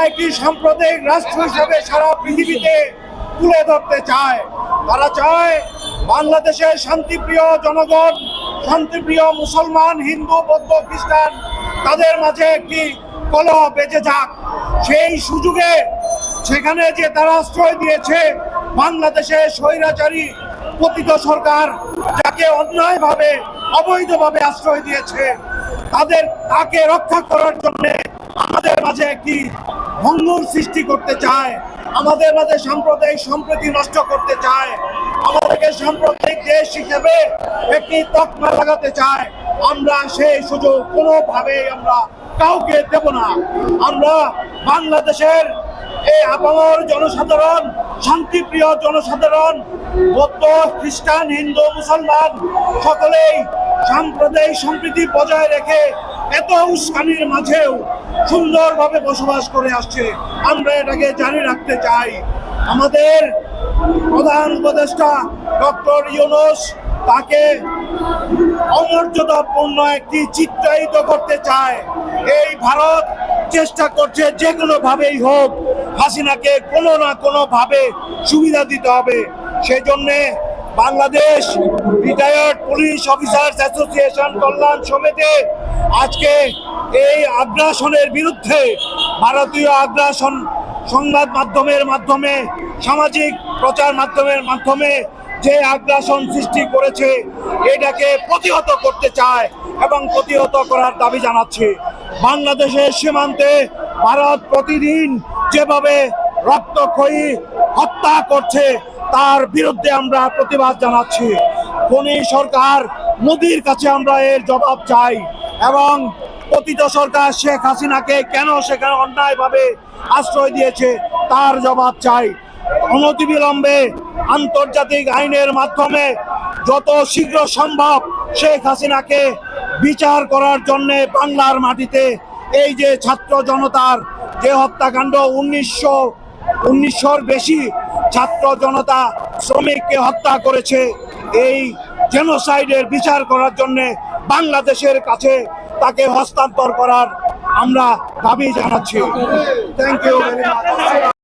একটি সাম্প্রদায়িক রাষ্ট্র হিসেবে সারা পৃথিবীতে তুলে ধরতে চায়। তারা চায় বাংলাদেশের শান্তিপ্রিয় জনগণ, শান্তিপ্রিয় মুসলমান, হিন্দু, বৌদ্ধ, খ্রিস্টান, তাদের মাঝে একটি কলহ বেঁচে যাক। সেই সুযোগে সেখানে যে তারা আশ্রয় দিয়েছে বাংলাদেশের স্বৈরাচারী পতিত সরকার, যাকে অন্যায়ভাবে অবৈধভাবে আশ্রয় দিয়েছে, তাকে রক্ষা করার জন্য আমাদের মাঝে একটি ভঙ্গুর সৃষ্টি করতে চায়, আমাদের মাঝে সাম্প্রদায়িক সম্প্রীতি নষ্ট করতে চায়, আমাদেরকে সাম্প্রদায়িক দেশ হিসেবে একটি তকমা লাগাতে চায়। আমরা সেই সুযোগ কোনোভাবেই আমরা কাউকে দেব না। আমরা বাংলাদেশের এই আপামর জনসাধারণ, শান্তিপ্রিয় জনসাধারণ, বৌদ্ধ, খ্রিস্টান, হিন্দু, মুসলমান সকলেই সাম্প্রদায়িক সম্প্রীতি বজায় রেখে এত উস্কানির মাঝেও সুন্দরভাবে বসবাস করে আসছে। আমরা এটাকে জারি রাখতে চাই। আমাদের প্রধান উপদেষ্টা ডক্টর ইউনূস তাকে অমর্যাদাপূর্ণ একটি চিত্রায়িত করতে চায়। এই ভারত চেষ্টা করছে যে কোনো ভাবেই হোক হাসিনাকে কোনো না কোনো ভাবে সুবিধা দিতে হবে। সেই জন্যে Bangladesh retired police officers association কল্যাণ সমিতি আজকে এই আগ্রাসনের বিরুদ্ধে, ভারতীয় আগ্রাসন সংবাদ মাধ্যমের মাধ্যমে, সামাজিক প্রচার মাধ্যমের মাধ্যমে যে আগ্রাসন সৃষ্টি করেছে, এটাকে প্রতিহত করতে চায় এবং প্রতিহত করার দাবি জানাচ্ছে। বাংলাদেশের সীমান্তে ভারত প্রতিদিন যেভাবে রক্তক্ষয়ী হত্যা করছে তার বিরুদ্ধে আমরা প্রতিবাদ জানাচ্ছি। খনি সরকার মোদির কাছে আমরা এর জবাব চাই এবং পতিত সরকার শেখ হাসিনাকে কেন সেখানে অন্যায়ভাবে আশ্রয় দিয়েছে তার জবাব চাই। অনতিবিলম্বে আন্তর্জাতিক আইনের মাধ্যমে যত শীঘ্র সম্ভব শেখ হাসিনাকে বিচার করার জন্য বাংলার মাটিতে এই যে ছাত্র জনতার যে হত্যাকাণ্ড, 1900-র বেশি ছাত্র জনতা শ্রমিককে হত্যা করেছে, এই জেনোসাইডের বিচার করার জন্য বাংলাদেশের কাছে তাকে হস্তান্তর করার আমরা দাবি জানাচ্ছি। Thank you very much.